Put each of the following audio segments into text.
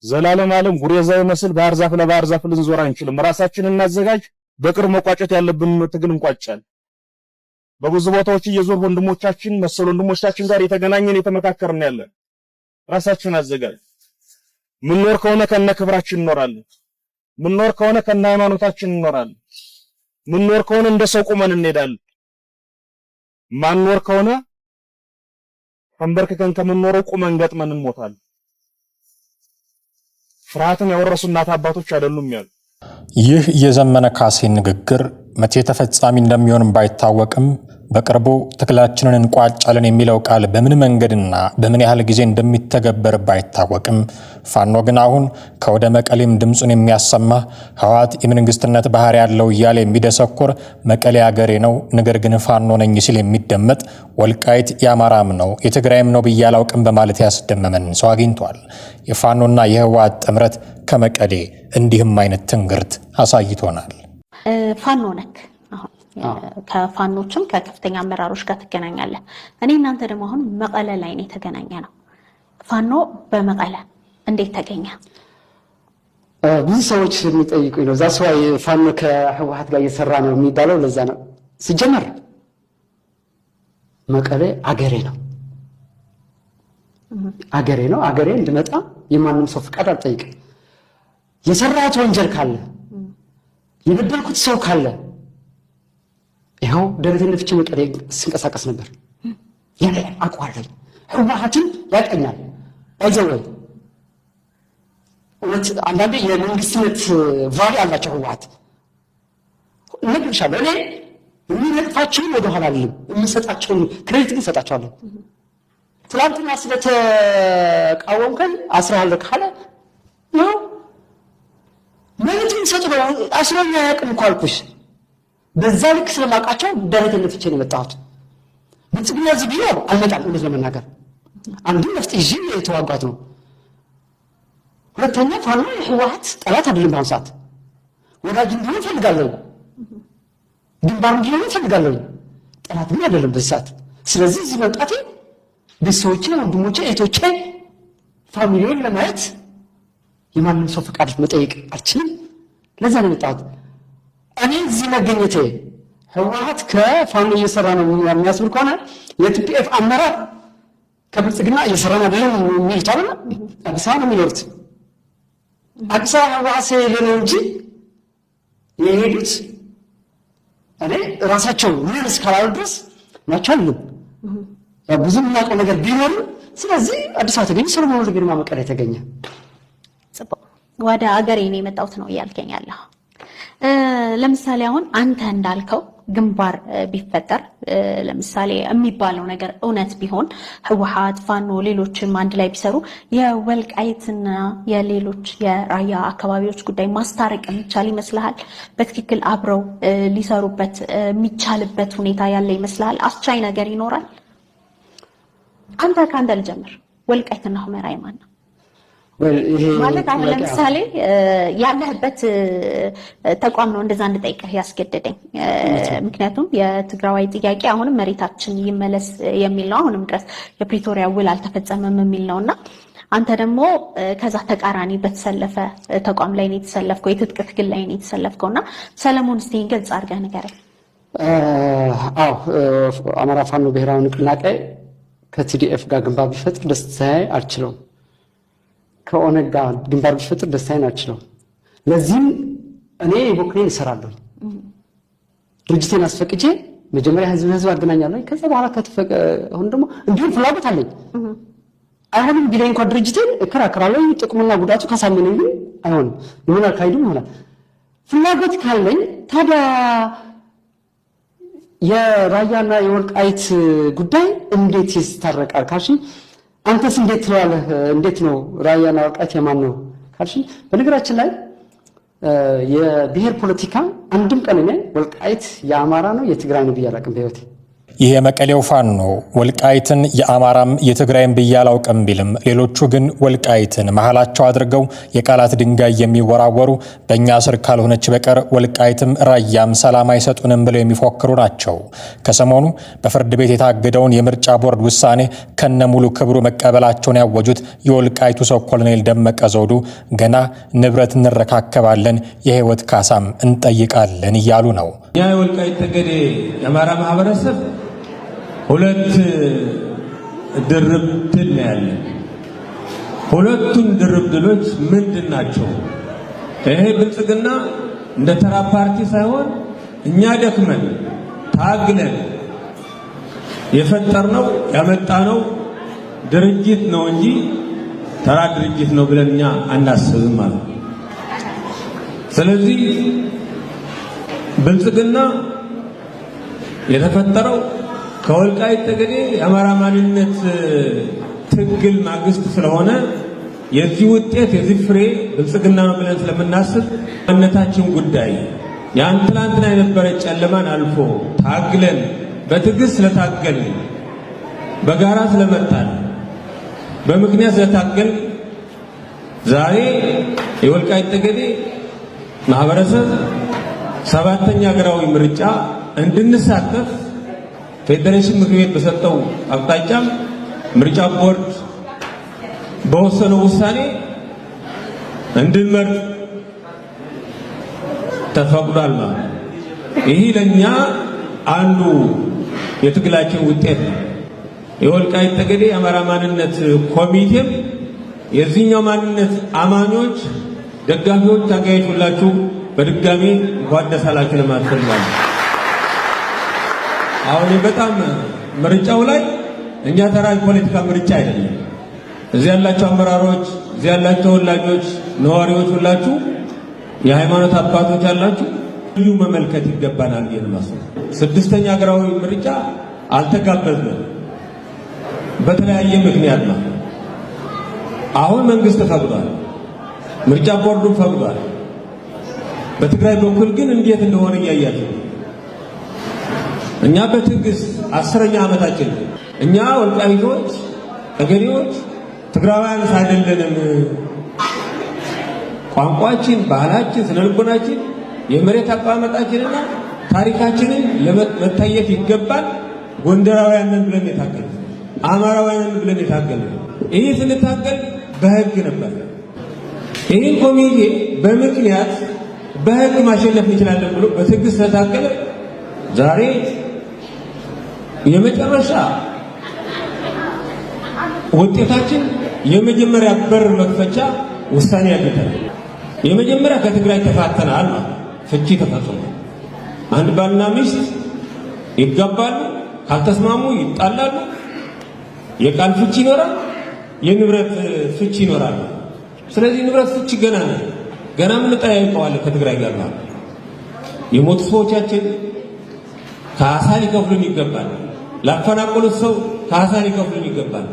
ዘላለም ዓለም ጉሬዛ ይመስል ባህር ዛፍ ለባህር ዛፍ ልንዞር አንችልም። ራሳችንን እናዘጋጅ። በቅርብ መቋጨት ያለብን ትግል እንቋጫለን። በብዙ ቦታዎች እየዞር ወንድሞቻችን መሰል ወንድሞቻችን ጋር የተገናኘን የተመካከርን ያለን ራሳችንን አዘጋጅ። ምን ኖር ከሆነ ከነ ክብራችን እንኖራለን። ምን ኖር ከሆነ ከነ ሃይማኖታችን እንኖራለን። ምን ኖር ከሆነ እንደ ሰው ቁመን እንሄዳለን። ማን ኖር ከሆነ ተንበርክከን ከምንኖረው ቁመን ገጥመን እንሞታለን። ፍርሃትን ያወረሱ እናት አባቶች አይደሉም ያሉ። ይህ የዘመነ ካሴ ንግግር መቼ ተፈጻሚ እንደሚሆን ባይታወቅም በቅርቡ ትግላችንን እንቋጫለን የሚለው ቃል በምን መንገድና በምን ያህል ጊዜ እንደሚተገበር ባይታወቅም ፋኖ ግን አሁን ከወደ መቀሌም ድምጹን የሚያሰማ ህወሓት የመንግስትነት ባህሪ ያለው እያለ የሚደሰኩር መቀሌ አገሬ ነው ነገር ግን ፋኖ ነኝ ሲል የሚደመጥ ወልቃይት የአማራም ነው የትግራይም ነው ብዬ አላውቅም በማለት ያስደመመን ሰው አግኝቷል። የፋኖና የህወሓት ጥምረት ከመቀሌ እንዲህም አይነት ትንግርት አሳይቶናል። ፋኖ ነክ አሁን ከፋኖችም ከከፍተኛ አመራሮች ጋር ትገናኛለህ። እኔ እናንተ ደግሞ አሁን መቀለ ላይ ነው የተገናኘ ነው። ፋኖ በመቀለ እንዴት ተገኘ? ብዙ ሰዎች የሚጠይቁኝ ነው። ዛስ ዋይ ፋኖ ከህወሓት ጋር እየሰራ ነው የሚባለው ለዛ ነው። ሲጀመር መቀሌ አገሬ ነው። አገሬ ነው። አገሬ እንድመጣ የማንም ሰው ፍቃድ አልጠይቅም። የሰራሁት ወንጀል ካለ የበደልኩት ሰው ካለ ይኸው ደረቴን ነፍቼ መቀሌ ስንቀሳቀስ ነበር። ያኔ አውቀዋለሁ። ህወሓትን ያቀኛል። አይዘወይ እውነት አንዳንዴ የመንግስትነት ቫሊ አላቸው ህወሓት እነግርሻለሁ። እኔ የሚነቅፋቸውን ወደኋላ አልልም። የምሰጣቸውን ክሬዲት ግን እሰጣቸዋለሁ። ትላንትና ስለተቃወምከን አስራለሁ ካለ ነው መልእክት ሰጥ ነው። አስሮኛ ያቅም እኮ አልኩሽ። በዛ ልክ ስለማውቃቸው ደረቴን ነፍቼ ነው የመጣሁት። ብልጽግና እዚህ ቢኖር አልመጣም። እውነት ለመናገር አንዱን ነፍጥ ይዤ የተዋጓት ነው። ሁለተኛ ፋኖ የህወሓት ጠላት አይደለም። በአሁኑ ሰዓት ወዳጅ እንዲሆን እፈልጋለሁ። ግንባር እንዲሆን እፈልጋለሁ። ጠላት ግን አይደለም በዚህ ሰዓት። ስለዚህ እዚህ መምጣቴ ቤተሰቦቼ፣ ወንድሞቼ፣ እህቶቼ፣ ፋሚሊውን ለማየት የማንም ሰው ፈቃድ መጠየቅ አልችልም። ለዛ ነው የመጣሁት። እኔ እዚህ መገኘቴ ህወሓት ከፋኖ እየሰራ ነው የሚያስብል ከሆነ የቲፒኤፍ አመራር ከብልጽግና እየሰራ ነው አይደለም የሚሉት አለ። አዲስ አበባ ነው የሚኖሩት። አዲስ አበባ ህወሓት ስለሌለ እንጂ የሄዱት እኔ ራሳቸው ምን እስካላሉ ድረስ ናቸው አይደለም። ብዙ የምናውቀው ነገር ቢኖርም ስለዚህ አዲስ አበባ ተገኘ ሰለሞን ወልደ ግርማ መቀሌ ተገኘ። ወደ አገሬ ነው የመጣሁት ነው እያልከኝ ያለህ። ለምሳሌ አሁን አንተ እንዳልከው ግንባር ቢፈጠር ለምሳሌ የሚባለው ነገር እውነት ቢሆን ህወሓት፣ ፋኖ፣ ሌሎችም አንድ ላይ ቢሰሩ የወልቃይትና የሌሎች የራያ አካባቢዎች ጉዳይ ማስታረቅ የሚቻል ይመስልሃል? በትክክል አብረው ሊሰሩበት የሚቻልበት ሁኔታ ያለ ይመስልሃል? አስቻይ ነገር ይኖራል? አንተ ከአንተ ልጀምር። ወልቃይትና ሁመራ የማን ነው? ማለት አሁን ለምሳሌ ያለህበት ተቋም ነው እንደዛ እንድጠይቅህ ያስገደደኝ። ምክንያቱም የትግራዋይ ጥያቄ አሁንም መሬታችን ይመለስ የሚል ነው። አሁንም ድረስ የፕሪቶሪያ ውል አልተፈጸመም የሚል ነውና አንተ ደግሞ ከዛ ተቃራኒ በተሰለፈ ተቋም ላይ ነው የተሰለፍከው፣ የትጥቅ ትግል ላይ ነው የተሰለፍከውና ሰለሞን እስቲ ግልጽ አድርገህ ንገረኝ። አማራ ፋኖ ብሔራዊ ንቅናቄ ከቲዲኤፍ ጋር ግንባር ቢፈጥር ደስታዬ አልችለውም። ከኦነግ ጋር ግንባር ቢፈጥር ደስታዬን አልችለውም። ለዚህም እኔ የበኩሌን እሰራለሁ። ድርጅቴን አስፈቅጄ መጀመሪያ ህዝብ ለህዝብ አገናኛለሁ። ከዛ በኋላ አሁን ደግሞ እንዲሁም ፍላጎት አለኝ። አይሆንም ቢለኝ እንኳን ድርጅቴን እከራከራለሁ። ጥቅሙና ጉዳቱ ካሳመነኝ አይሆንም ይሆናል፣ ካይዱም ይሆናል። ፍላጎት ካለኝ ታዲያ የራያና የወልቃይት ጉዳይ እንዴት ይስታረቃል ካልሽኝ፣ አንተስ እንዴት ትላለህ? እንዴት ነው ራያና ወልቃይት የማን ነው ካልሽኝ፣ በነገራችን ላይ የብሔር ፖለቲካ አንድም ቀን እኔ ወልቃይት የአማራ ነው የትግራይ ነው ብዬ አላውቅም በህይወቴ። ይህ የመቀሌው ፋኖ ወልቃይትን የአማራም የትግራይም ብዬ አላውቅም ቢልም ሌሎቹ ግን ወልቃይትን መሃላቸው አድርገው የቃላት ድንጋይ የሚወራወሩ በእኛ ስር ካልሆነች በቀር ወልቃይትም ራያም ሰላም አይሰጡንም ብለው የሚፎክሩ ናቸው። ከሰሞኑ በፍርድ ቤት የታገደውን የምርጫ ቦርድ ውሳኔ ከነሙሉ ክብሩ መቀበላቸውን ያወጁት የወልቃይቱ ሰው ኮሎኔል ደመቀ ዘውዱ ገና ንብረት እንረካከባለን፣ የህይወት ካሳም እንጠይቃለን እያሉ ነው። ያ የወልቃይት ጠገዴ የአማራ ማህበረሰብ ሁለት ድርብ ድል ነው ያለን። ሁለቱን ድርብ ድሎች ምንድን ናቸው? ይሄ ብልጽግና እንደ ተራ ፓርቲ ሳይሆን እኛ ደክመን ታግለን የፈጠርነው ያመጣነው ድርጅት ነው እንጂ ተራ ድርጅት ነው ብለን እኛ አናስብም ማለት ነው። ስለዚህ ብልጽግና የተፈጠረው ከወልቃይት ጠገዴ የአማራ ማንነት ትግል ማግስት ስለሆነ የዚህ ውጤት የዚህ ፍሬ ብልጽግና ነው ብለን ስለምናስብ ማንነታችን ጉዳይ ያን ትላንትና የነበረ ጨለማን አልፎ ታግለን በትዕግስት ስለታገልን በጋራ ስለመጣን በምክንያት ስለታገል ዛሬ የወልቃይት ጠገዴ ማህበረሰብ ሰባተኛ ሀገራዊ ምርጫ እንድንሳተፍ ፌዴሬሽን ምክር ቤት በሰጠው አቅጣጫም ምርጫ ቦርድ በወሰነው ውሳኔ እንድንመርጥ ተፈቅዷል ማለት ነው። ይህ ለኛ አንዱ የትግላችን ውጤት ነው። የወልቃይት ጠገዴ የአማራ ማንነት ኮሚቴም የዚህኛው ማንነት አማኞች፣ ደጋፊዎች፣ ታጋዮች ሁላችሁ በድጋሚ እንኳን ደስ አላችሁ ለማለት ፈልጋለሁ። አሁን በጣም ምርጫው ላይ እኛ ተራ ፖለቲካ ምርጫ አይደለም። እዚህ ያላችሁ አመራሮች፣ እዚህ ያላችሁ ወላጆች፣ ነዋሪዎች ሁላችሁ የሃይማኖት አባቶች አላችሁ ልዩ መመልከት ይገባናል ብዬ ነው የማስበው። ስድስተኛ ሀገራዊ ምርጫ አልተጋበዝንም በተለያየ ምክንያት ነው። አሁን መንግስት ፈቅዷል፣ ምርጫ ቦርዱን ፈቅዷል። በትግራይ በኩል ግን እንዴት እንደሆነ እያያችሁ እኛ በትዕግስት 10ኛ ዓመታችን እኛ ወልቃይቶች ጠገዴዎች ትግራውያን አይደለንም። ቋንቋችን፣ ባህላችን፣ ስነልቦናችን፣ የመሬት አቀማመጣችንና ታሪካችንን ለመታየት ይገባል። ጎንደራውያንን ብለን የታገልን አማራውያንን ብለን የታገልን ይህ ስንታገል በህግ ነበር። ይህን ኮሚቴ በምክንያት በህግ ማሸነፍ እንችላለን ብሎ በትዕግስት ስለታገለ ዛሬ የመጨረሻ ውጤታችን የመጀመሪያ በር መክፈቻ ውሳኔ ያገኛል። የመጀመሪያ ከትግራይ ተፋተናል ማለት ፍቺ ተፈጽሟል። አንድ ባልና ሚስት ይጋባሉ፣ ካልተስማሙ ይጣላሉ። የቃል ፍቺ ይኖራል፣ የንብረት ፍቺ ይኖራል። ስለዚህ ንብረት ፍቺ ገና ምን ጠያይቀዋለን ከትግራይ ጋር ማለት የሞቱ ሰዎቻችን ካሳ ሊከፍሉን ይገባል። ላፈናቀሉት ሰው ካሳ ሊከፍሉን ይገባል።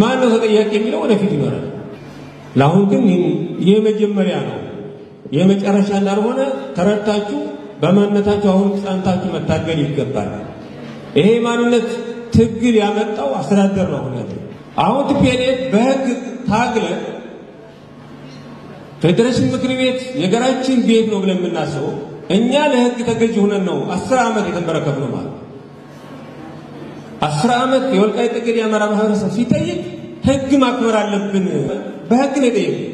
ማን ነው ተጠያቂ የሚለው ወደፊት ይኖራል። ለአሁን ግን የመጀመሪያ ነው የመጨረሻ እንዳልሆነ ተረድታችሁ በማንነታችሁ አሁን ጸንታችሁ መታገል ይገባል። ይሄ ማንነት ትግል ያመጣው አስተዳደር ነው። አሁን ቲፒኤልኤፍ በህግ ታግለን ፌዴሬሽን ምክር ቤት የሀገራችን ቤት ነው ብለን የምናስበው እኛ ለህግ ተገዥ ሆነን ነው 10 ዓመት የተንበረከክነው ማለት 10 ዓመት የወልቃይት ጠገዴ የአማራ ማህበረሰብ ሲጠይቅ ህግ ማክበር አለብን በህግ ነው የጠየቀው።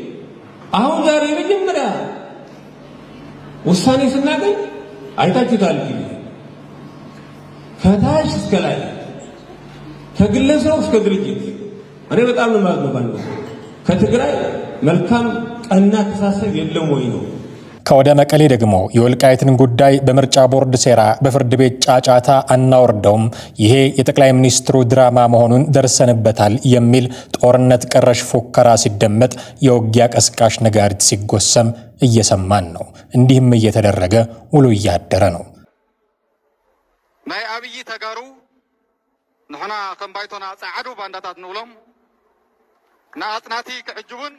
አሁን ዛሬ የመጀመሪያ ውሳኔ ስናገኝ አይታችሁታል። ከታች እስከ ላይ ከግለሰብ እስከ ድርጅት እኔ በጣም ነው ማለት ነው ባንዱ ከትግራይ መልካም ቀና ተሳሰብ የለም ወይ ነው። ከወደ መቀሌ ደግሞ የወልቃይትን ጉዳይ በምርጫ ቦርድ ሴራ በፍርድ ቤት ጫጫታ አናወርደውም፣ ይሄ የጠቅላይ ሚኒስትሩ ድራማ መሆኑን ደርሰንበታል የሚል ጦርነት ቀረሽ ፉከራ ሲደመጥ የውጊያ ቀስቃሽ ነጋሪት ሲጎሰም እየሰማን ነው። እንዲህም እየተደረገ ውሎ እያደረ ነው። ናይ አብይ ተጋሩ ንሕና ከም ባይቶና ጻዕዱ ባንዳታት ንብሎም ንአጽናቲ ክዕጅቡን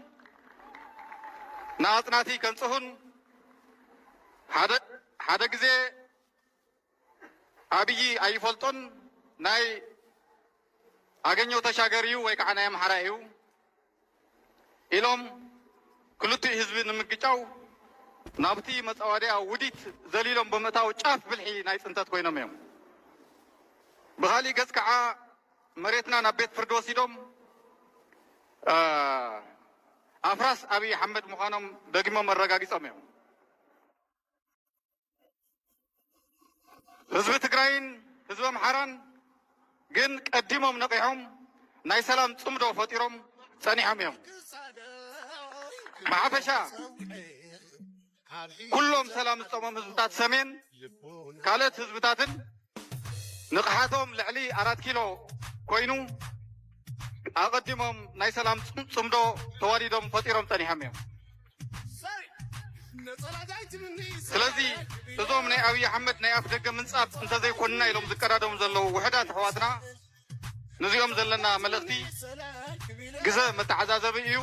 ንአጽናቲ ከንጽሁን ሓደ ጊዜ አብይ አይፈልጦን ናይ አገኘው ተሻገሪው ወይ ከዓ ናይ አምሓራዩ ኢሎም ክልቱ ህዝብ ንምግጫው ናብቲ መጻዋዲያ ውዲት ዘሊሎም በመታው ጫፍ ብልሒ ናይ ጽንተት ኮይኖም እዮም ብኻሊ ገጽ ከዓ መሬትና ናብ ቤት ፍርዲ ወሲዶም አፍራስ አብይ አሕመድ ምዃኖም ደግሞም አረጋጊጾም እዮም ህዝቢ ትግራይን ህዝቢ አምሓራን ግን ቀዲሞም ነቂሖም ናይ ሰላም ጽምዶ ፈጢሮም ጸኒሖም እዮም ብሓፈሻ ኩሎም ሰላም ዝጠመም ህዝብታት ሰሜን ካልኦት ህዝብታትን ንቕሓቶም ልዕሊ 4 ኪሎ ኮይኑ አቀዲሞም ናይ ሰላም ጽምዶ ተዋዲዶም ፈጢሮም ጸኒሖም እዮም ስለዚ እዞም ናይ አብይ አሕመድ ናይ አፍ ደገ ምንጻፍ እንተዘይኮንና ኢሎም ዝቀዳደሙ ዘለው ውሕዳት ሕዋትና ንዚኦም ዘለና መልእኽቲ ግዘ መተዓዛዘቢ እዩ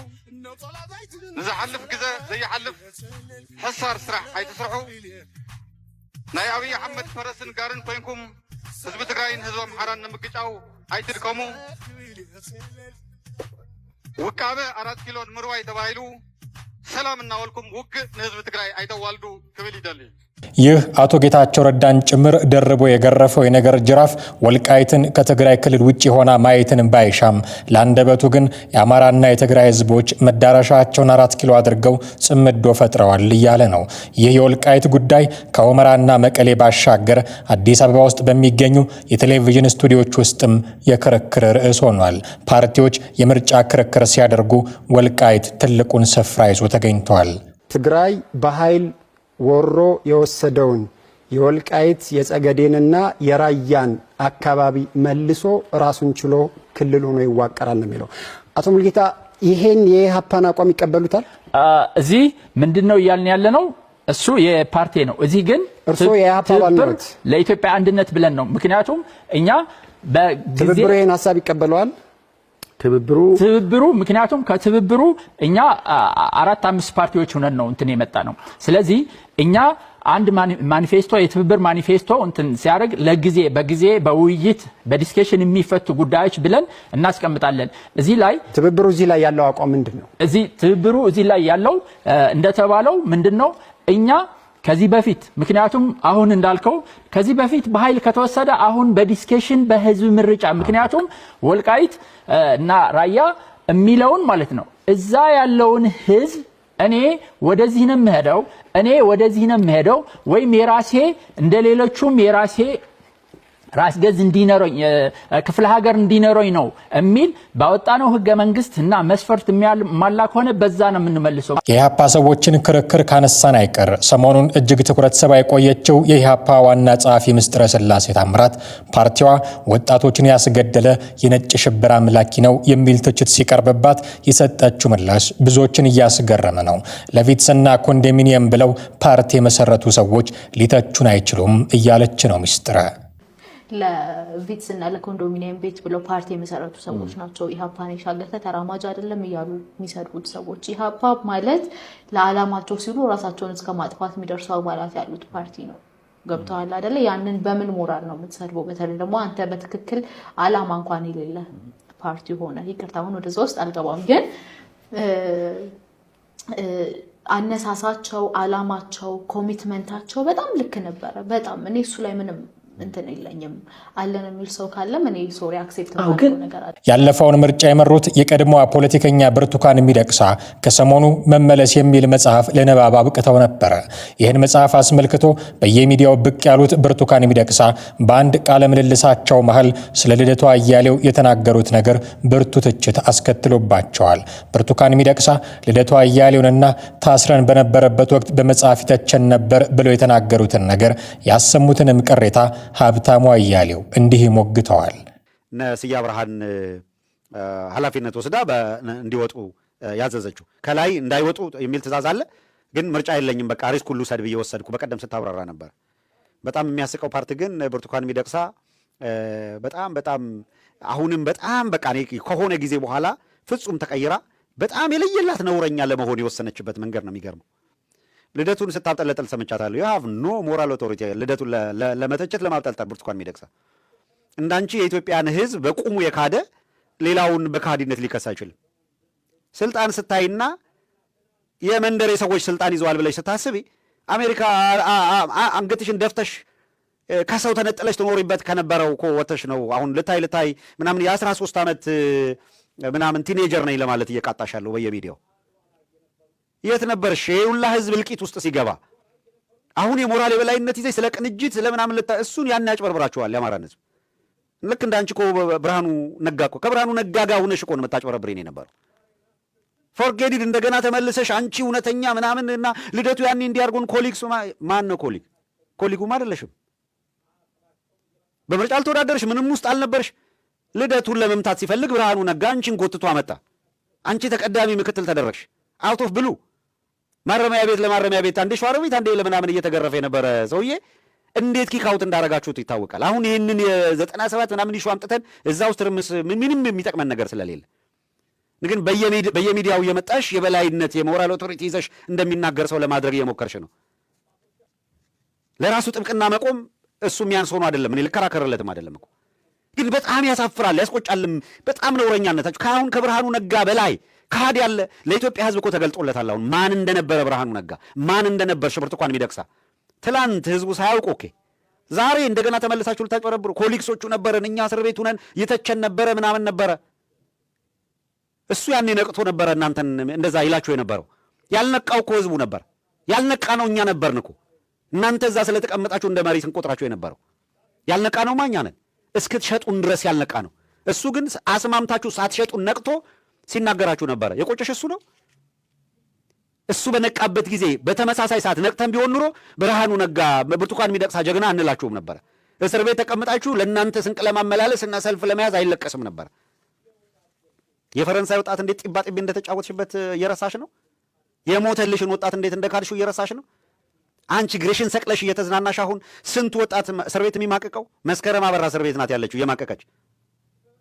ንዝሓልፍ ግዘ ዘይሓልፍ ሕሳር ስራሕ ኣይትስርሑ ናይ አብይ አሕመድ ፈረስን ጋርን ኮይንኩም ህዝቢ ትግራይን ህዝቢ አምሓራን ንምግጫው ኣይትድከሙ ውቃበ 4 ኪሎ ምርዋይ ተባሂሉ ሰላም እናወልኩም ውግእ ንህዝቢ ትግራይ አይተዋልዱ ክብል ይደሊ ይህ አቶ ጌታቸው ረዳን ጭምር ደርቦ የገረፈው የነገር ጅራፍ ወልቃይትን ከትግራይ ክልል ውጪ ሆና ማየትን ባይሻም ለአንደበቱ ግን የአማራና የትግራይ ህዝቦች መዳረሻቸውን 4 ኪሎ አድርገው ጽምዶ ፈጥረዋል እያለ ነው። ይህ የወልቃይት ጉዳይ ከሁመራና መቀሌ ባሻገር አዲስ አበባ ውስጥ በሚገኙ የቴሌቪዥን ስቱዲዮዎች ውስጥም የክርክር ርዕስ ሆኗል። ፓርቲዎች የምርጫ ክርክር ሲያደርጉ ወልቃይት ትልቁን ስፍራ ይዞ ተገኝቷል። ትግራይ በኃይል ወሮ የወሰደውን የወልቃይት የጸገዴንና የራያን አካባቢ መልሶ ራሱን ችሎ ክልል ሆኖ ይዋቀራል ነው የሚለው። አቶ ሙልጌታ ይሄን የኢህአፓን አቋም ይቀበሉታል? እዚህ ምንድነው እያልን ያለ ነው? እሱ የፓርቲ ነው። እዚህ ግን እርሶ የኢህአፓ አባል ነው ለኢትዮጵያ አንድነት ብለን ነው። ምክንያቱም እኛ በጊዜ ትብብሩ ይሄን ሐሳብ ይቀበለዋል። ትብብሩ ምክንያቱም ከትብብሩ እኛ 4-5 ፓርቲዎች ሆነን ነው እንትን የመጣ ነው። ስለዚህ እኛ አንድ ማኒፌስቶ የትብብር ማኒፌስቶ እንትን ሲያደርግ ለጊዜ በጊዜ በውይይት በዲስከሽን የሚፈቱ ጉዳዮች ብለን እናስቀምጣለን። እዚህ ላይ ትብብሩ እዚህ ላይ ያለው አቋም ምንድነው? እዚህ ትብብሩ እዚህ ላይ ያለው እንደተባለው ምንድነው እኛ ከዚህ በፊት ምክንያቱም አሁን እንዳልከው ከዚህ በፊት በኃይል ከተወሰደ አሁን በዲስከሽን በህዝብ ምርጫ ምክንያቱም ወልቃይት እና ራያ የሚለውን ማለት ነው እዛ ያለውን ህዝብ እኔ ወደዚህ ነው የምሄደው እኔ ወደዚህ ነው የምሄደው ወይም የራሴ እንደሌሎቹም የራሴ ራስ ገዝ እንዲኖረኝ ክፍለ ሀገር እንዲኖረኝ ነው የሚል ባወጣነው ህገ መንግስት እና መስፈርት የሚያሟላ ከሆነ በዛ ነው የምንመልሰው። የኢህአፓ ሰዎችን ክርክር ካነሳን አይቀር ሰሞኑን እጅግ ትኩረት ስባ የቆየችው የኢህአፓ ዋና ጸሐፊ ምስጥረ ስላሴ ታምራት ፓርቲዋ ወጣቶችን ያስገደለ የነጭ ሽብር አምላኪ ነው የሚል ትችት ሲቀርብባት የሰጠችው ምላሽ ብዙዎችን እያስገረመ ነው። ለቪትስና ኮንዶሚኒየም ብለው ፓርቲ የመሰረቱ ሰዎች ሊተቹን አይችሉም እያለች ነው ምስጥረ። ለቪትስ እና ለኮንዶሚኒየም ቤት ብለው ፓርቲ የመሰረቱ ሰዎች ናቸው ኢህአፓን የሻገተ ተራማጅ አይደለም እያሉ የሚሰሩት ሰዎች። ኢህአፓ ማለት ለዓላማቸው ሲሉ ራሳቸውን እስከ ማጥፋት የሚደርሱ አባላት ያሉት ፓርቲ ነው። ገብተዋል አይደለ? ያንን በምን ሞራል ነው የምትሰድበው? በተለይ ደግሞ አንተ በትክክል ዓላማ እንኳን የሌለ ፓርቲ ሆነ ይቅርታውን ወደዛ ውስጥ አልገባም፣ ግን አነሳሳቸው፣ ዓላማቸው፣ ኮሚትመንታቸው በጣም ልክ ነበረ። በጣም እኔ እሱ ላይ ምንም እንትን የለኝም አለን የሚል ሰው ካለ እኔ ሶሪ አክሴፕት ማድረግ ነገር አለ። ያለፈውን ምርጫ የመሩት የቀድሞዋ ፖለቲከኛ ብርቱካን ሚደቅሳ ከሰሞኑ መመለስ የሚል መጽሐፍ ለንባብ አብቅተው ነበር። ይህን መጽሐፍ አስመልክቶ በየሚዲያው ብቅ ያሉት ብርቱካን ሚደቅሳ በአንድ ቃለ ምልልሳቸው መሃል ስለ ልደቱ አያሌው የተናገሩት ነገር ብርቱ ትችት አስከትሎባቸዋል። ብርቱካን ሚደቅሳ ልደቱ አያሌውንና ታስረን በነበረበት ወቅት በመጽሐፍ ይተቸን ነበር ብለው የተናገሩትን ነገር ያሰሙትንም ቅሬታ ሀብታሙ አያሌው እንዲህ ሞግተዋል። ነስያ ብርሃን ኃላፊነት ወስዳ እንዲወጡ ያዘዘችው ከላይ እንዳይወጡ የሚል ትእዛዝ አለ። ግን ምርጫ የለኝም በቃ ሪስክ ሁሉ ሰድብ እየወሰድኩ በቀደም ስታብራራ ነበር። በጣም የሚያስቀው ፓርት ግን ብርቱካን ሚደቅሳ በጣም አሁንም በጣም በቃ ከሆነ ጊዜ በኋላ ፍጹም ተቀይራ በጣም የለየላት ነውረኛ ለመሆን የወሰነችበት መንገድ ነው የሚገርመው። ልደቱን ስታብጠለጥል ሰምቻታለሁ። you have no moral authority ልደቱን ለመተቸት ለማብጠልጠል ብርቱካን ሚደቅሳ እንዳንቺ የኢትዮጵያን ህዝብ በቁሙ የካደ ሌላውን በካዲነት ሊከስ አይችልም። ስልጣን ስታይና የመንደሬ ሰዎች ስልጣን ይዘዋል ብለሽ ስታስቢ አሜሪካ አንገትሽን ደፍተሽ ከሰው ተነጥለሽ ትኖሪበት ከነበረው እኮ ወተሽ ነው አሁን ልታይ ምናምን የ13 ዓመት ምናምን ቲኔጀር ነኝ ለማለት እየቃጣሻለሁ በየሚዲያው። የት ነበርሽ የሁላ ህዝብ እልቂት ውስጥ ሲገባ? አሁን የሞራል የበላይነት ይዘሽ ስለ ቅንጅት ስለ ምናምን እሱን ያን ያጭበርብራችኋል ያማራን ህዝብ። ልክ እንዳንቺ እኮ ብርሃኑ ነጋ እኮ ከብርሃኑ ነጋ ጋር ሆነሽ እኮ ነው የምታጭበረብሪኝ የነበረው። ፎርጌዲድ እንደገና ተመልሰሽ አንቺ እውነተኛ ምናምንና ልደቱ ያኔ እንዲያርጉን ኮሊግስ ማን ነው ኮሊጉም አይደለሽም። በምርጫ አልተወዳደርሽ ምንም ውስጥ አልነበርሽ። ልደቱን ለመምታት ሲፈልግ ብርሃኑ ነጋ አንቺን ጎትቶ አመጣ። አንቺ ተቀዳሚ ምክትል ተደረግሽ። አውት ኦፍ ብሉ ማረሚያ ቤት ለማረሚያ ቤት አንዴ ሸዋሮቢት አንዴ ለምናምን እየተገረፈ የነበረ ሰውዬ እንዴት ኪካውት እንዳረጋችሁት ይታወቃል። አሁን ይህንን የ97 ምናምን ይሹ አምጥተን እዛ ውስጥ ምንም የሚጠቅመን ነገር ስለሌለ ግን በየሚዲያው የመጣሽ የበላይነት የሞራል ኦቶሪቲ ይዘሽ እንደሚናገር ሰው ለማድረግ እየሞከርሽ ነው። ለራሱ ጥብቅና መቆም እሱ የሚያንስ ሆኖ አይደለም። እኔ ልከራከርለትም አይደለም እኮ ግን በጣም ያሳፍራል፣ ያስቆጫልም። በጣም ነውረኛነታችሁ ከአሁን ከብርሃኑ ነጋ በላይ ካድ ያለ ለኢትዮጵያ ህዝብ እኮ ተገልጦለታል። አሁን ማን እንደነበረ ብርሃኑ ነጋ ማን እንደነበር ብርቱካን ሚደቅሳ ትላንት ህዝቡ ሳያውቅ ኦኬ ዛሬ እንደገና ተመልሳችሁ ልታጭበረብሩ ኮሊግሶቹ ነበረን እኛ እስር ቤት ሆነን የተቸን ነበረ ምናምን ነበረ። እሱ ያኔ ነቅቶ ነበረ እናንተን እንደዛ ይላችሁ የነበረው። ያልነቃው እኮ ህዝቡ ነበር። ያልነቃ ነው እኛ ነበርን እኮ እናንተ እዛ ስለተቀመጣችሁ እንደ መሪ ስንቆጥራችሁ የነበረው። ያልነቃ ነው ማኛ ነን እስክትሸጡን ድረስ ያልነቃ ነው። እሱ ግን አስማምታችሁ ሳትሸጡን ነቅቶ ሲናገራችሁ ነበረ። የቆጨሽ እሱ ነው። እሱ በነቃበት ጊዜ በተመሳሳይ ሰዓት ነቅተን ቢሆን ኑሮ ብርሃኑ ነጋ ብርቱካን ሚደቅሳ ጀግና አንላችሁም ነበር። እስር ቤት ተቀምጣችሁ ለእናንተ ስንቅ ለማመላለስ እና ሰልፍ ለመያዝ አይለቀስም ነበር። የፈረንሳይ ወጣት እንዴት ጢባጢቤ እንደተጫወትሽበት እየረሳሽ ነው። የሞተልሽን ወጣት እንዴት እንደካድሽው እየረሳሽ ነው። አንቺ ግሬሽን ሰቅለሽ እየተዝናናሽ አሁን ስንት ወጣት እስር ቤት የሚማቀቀው። መስከረም አበራ እስር ቤት ናት ያለችው እየማቀቀች።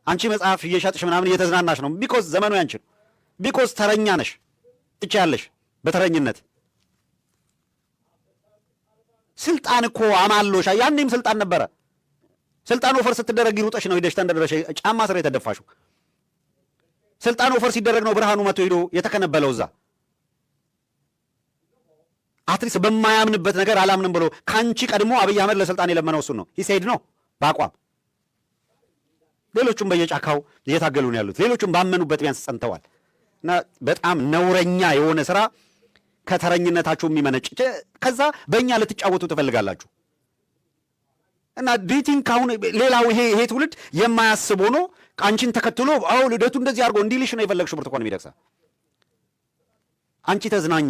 አንቺ መጽሐፍ እየሸጥሽ ምናምን እየተዝናናሽ ነው። ቢኮዝ ዘመኑ ያንቺ ነው። ቢኮዝ ተረኛ ነሽ ትችያለሽ በተረኝነት። ስልጣን እኮ አማሎሻ ያኔም ስልጣን ነበረ። ስልጣን ኦፈር ስትደረግ ይሩጠሽ ነው ሄደሽ ተንደረሽ ጫማ ስር የተደፋሽው። ስልጣን ኦፈር ሲደረግ ነው ብርሃኑ መቶ ሄዶ የተከነበለው እዛ። አትሊስት በማያምንበት ነገር አላምንም ብሎ ካንቺ ቀድሞ አብይ አህመድ ለስልጣን የለመነው እሱን ነው። ሂሳይድ ነው በአቋም። ሌሎቹም በየጫካው እየታገሉ ነው ያሉት። ሌሎቹም ባመኑበት ቢያንስ ጸንተዋል። እና በጣም ነውረኛ የሆነ ስራ ከተረኝነታችሁ የሚመነጭ ከዛ በእኛ ልትጫወቱ ትፈልጋላችሁ። እና ዲቲንግ አሁን ሌላው ይሄ ትውልድ የማያስብ ሆኖ አንቺን ተከትሎ አዎ ልደቱ እንደዚህ አድርጎ እንዲልሽ ነው የፈለግሽው ብርቱካን ሚደቅሳ። አንቺ ተዝናኚ።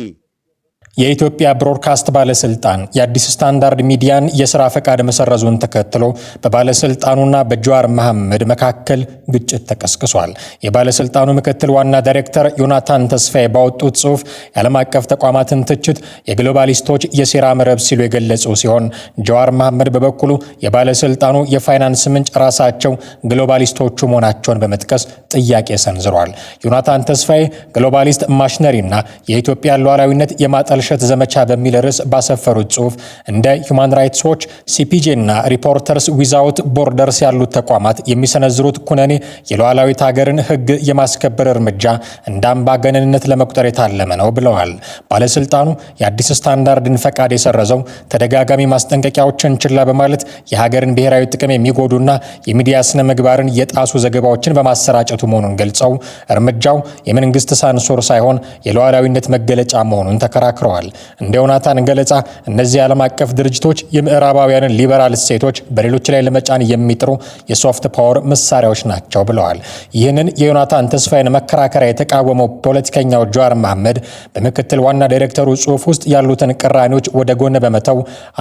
የኢትዮጵያ ብሮድካስት ባለስልጣን የአዲስ ስታንዳርድ ሚዲያን የሥራ ፈቃድ መሰረዙን ተከትሎ በባለስልጣኑና በጀዋር መሐመድ መካከል ግጭት ተቀስቅሷል። የባለስልጣኑ ምክትል ዋና ዳይሬክተር ዮናታን ተስፋዬ ባወጡት ጽሑፍ የዓለም አቀፍ ተቋማትን ትችት የግሎባሊስቶች የሴራ መረብ ሲሉ የገለጹ ሲሆን ጀዋር መሐመድ በበኩሉ የባለስልጣኑ የፋይናንስ ምንጭ ራሳቸው ግሎባሊስቶቹ መሆናቸውን በመጥቀስ ጥያቄ ሰንዝሯል። ዮናታን ተስፋዬ ግሎባሊስት ማሽነሪና የኢትዮጵያ ሉዓላዊነት የማጠልሸት ዘመቻ በሚል ርዕስ ባሰፈሩት ጽሑፍ እንደ ሁማን ራይትስ ዎች፣ ሲፒጄ እና ሪፖርተርስ ዊዛውት ቦርደርስ ያሉት ተቋማት የሚሰነዝሩት ኩነኔ የሉዓላዊት ሀገርን ሕግ የማስከበር እርምጃ እንደ አምባገነንነት ለመቁጠር የታለመ ነው ብለዋል። ባለስልጣኑ የአዲስ ስታንዳርድን ፈቃድ የሰረዘው ተደጋጋሚ ማስጠንቀቂያዎችን ችላ በማለት የሀገርን ብሔራዊ ጥቅም የሚጎዱና የሚዲያ ስነ ምግባርን የጣሱ ዘገባዎችን በማሰራጨቱ መሆኑን ገልጸው እርምጃው የመንግስት ሳንሶር ሳይሆን የሉዓላዊነት መገለጫ መሆኑን ተከራክረዋል። እንደ ዮናታን ገለጻ እነዚህ ዓለም አቀፍ ድርጅቶች የምዕራባውያንን ሊበራል እሴቶች በሌሎች ላይ ለመጫን የሚጥሩ የሶፍት ፓወር መሳሪያዎች ናቸው ብለዋል። ይህንን የዮናታን ተስፋዬን መከራከሪያ የተቃወመው ፖለቲከኛው ጀዋር መሐመድ በምክትል ዋና ዳይሬክተሩ ጽሑፍ ውስጥ ያሉትን ቅራኔዎች ወደ ጎን በመተው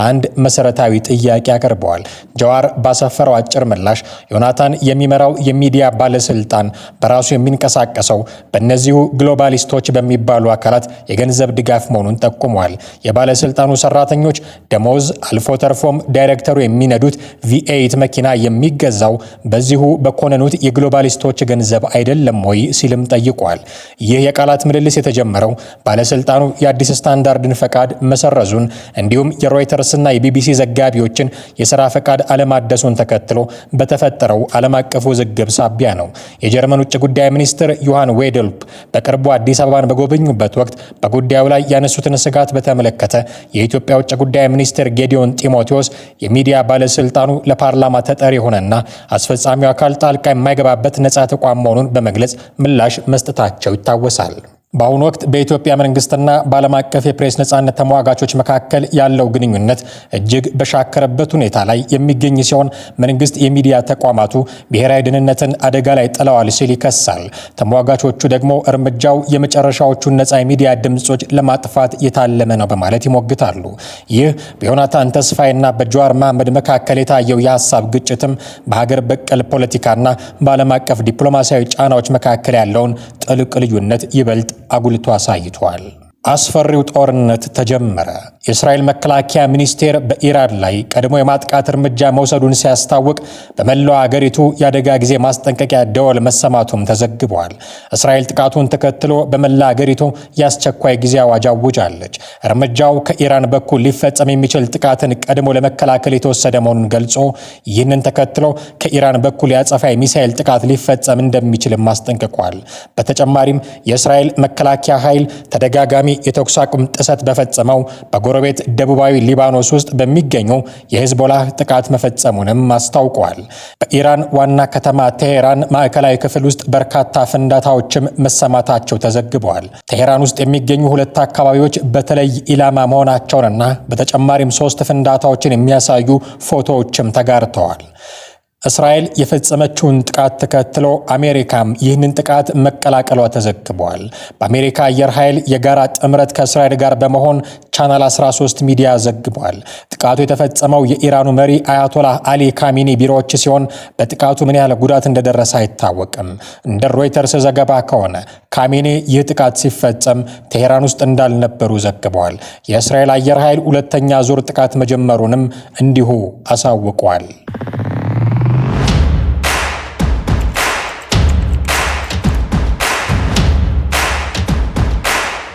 አንድ መሰረታዊ ጥያቄ አቀርበዋል። ጀዋር ባሰፈረው አጭር ምላሽ ዮናታን የሚመራው የሚዲያ ባለስልጣን በራሱ የሚንቀሳቀሰው በእነዚሁ ግሎባሊስቶች በሚባሉ አካላት የገንዘብ ድጋፍ መሆኑን መሆኑን ጠቁሟል። የባለስልጣኑ ሰራተኞች ደሞዝ አልፎ ተርፎም ዳይሬክተሩ የሚነዱት V8 መኪና የሚገዛው በዚሁ በኮነኑት የግሎባሊስቶች ገንዘብ አይደለም ወይ ሲልም ጠይቋል። ይህ የቃላት ምልልስ የተጀመረው ባለስልጣኑ የአዲስ ስታንዳርድን ፈቃድ መሰረዙን እንዲሁም የሮይተርስና የቢቢሲ ዘጋቢዎችን የሥራ ፈቃድ አለማደሱን ተከትሎ በተፈጠረው ዓለም አቀፍ ውዝግብ ሳቢያ ነው። የጀርመን ውጭ ጉዳይ ሚኒስትር ዮሐን ዌደልፕ በቅርቡ አዲስ አበባን በጎበኙበት ወቅት በጉዳዩ ላይ ያነሱትን ስጋት በተመለከተ የኢትዮጵያ ውጭ ጉዳይ ሚኒስትር ጌዲዮን ጢሞቴዎስ የሚዲያ ባለስልጣኑ ለፓርላማ ተጠሪ የሆነና አስፈጻሚው አካል ጣልቃ የማይገባበት ነጻ ተቋም መሆኑን በመግለጽ ምላሽ መስጠታቸው ይታወሳል። በአሁኑ ወቅት በኢትዮጵያ መንግስትና በዓለም አቀፍ የፕሬስ ነጻነት ተሟጋቾች መካከል ያለው ግንኙነት እጅግ በሻከረበት ሁኔታ ላይ የሚገኝ ሲሆን መንግስት የሚዲያ ተቋማቱ ብሔራዊ ደህንነትን አደጋ ላይ ጥለዋል ሲል ይከሳል። ተሟጋቾቹ ደግሞ እርምጃው የመጨረሻዎቹን ነጻ የሚዲያ ድምጾች ለማጥፋት የታለመ ነው በማለት ይሞግታሉ። ይህ በዮናታን ተስፋዬና በጀዋር መሐመድ መካከል የታየው የሀሳብ ግጭትም በሀገር በቀል ፖለቲካና በዓለም አቀፍ ዲፕሎማሲያዊ ጫናዎች መካከል ያለውን ጥልቅ ልዩነት ይበልጥ አጉልቶ አሳይቷል። አስፈሪው ጦርነት ተጀመረ። የእስራኤል መከላከያ ሚኒስቴር በኢራን ላይ ቀድሞ የማጥቃት እርምጃ መውሰዱን ሲያስታውቅ በመላው አገሪቱ የአደጋ ጊዜ ማስጠንቀቂያ ደወል መሰማቱም ተዘግቧል። እስራኤል ጥቃቱን ተከትሎ በመላ አገሪቱ የአስቸኳይ ጊዜ አዋጅ አውጃለች። እርምጃው ከኢራን በኩል ሊፈጸም የሚችል ጥቃትን ቀድሞ ለመከላከል የተወሰደ መሆኑን ገልጾ ይህንን ተከትሎ ከኢራን በኩል የአጸፋ ሚሳኤል ጥቃት ሊፈጸም እንደሚችልም አስጠንቅቋል። በተጨማሪም የእስራኤል መከላከያ ኃይል ተደጋጋሚ የተኩስ አቁም ጥሰት በፈጸመው በጎረቤት ደቡባዊ ሊባኖስ ውስጥ በሚገኘው የሂዝቦላህ ጥቃት መፈጸሙንም አስታውቋል። በኢራን ዋና ከተማ ቴሄራን ማዕከላዊ ክፍል ውስጥ በርካታ ፍንዳታዎችም መሰማታቸው ተዘግበዋል። ቴሄራን ውስጥ የሚገኙ ሁለት አካባቢዎች በተለይ ኢላማ መሆናቸውንና በተጨማሪም 3 ፍንዳታዎችን የሚያሳዩ ፎቶዎችም ተጋርተዋል። እስራኤል የፈጸመችውን ጥቃት ተከትሎ አሜሪካም ይህንን ጥቃት መቀላቀሏ ተዘግቧል። በአሜሪካ አየር ኃይል የጋራ ጥምረት ከእስራኤል ጋር በመሆን ቻናል 13 ሚዲያ ዘግቧል። ጥቃቱ የተፈጸመው የኢራኑ መሪ አያቶላህ አሊ ካሚኒ ቢሮዎች ሲሆን በጥቃቱ ምን ያህል ጉዳት እንደደረሰ አይታወቅም። እንደ ሮይተርስ ዘገባ ከሆነ ካሚኒ ይህ ጥቃት ሲፈጸም ቴሄራን ውስጥ እንዳልነበሩ ዘግቧል። የእስራኤል አየር ኃይል ሁለተኛ ዙር ጥቃት መጀመሩንም እንዲሁ አሳውቋል።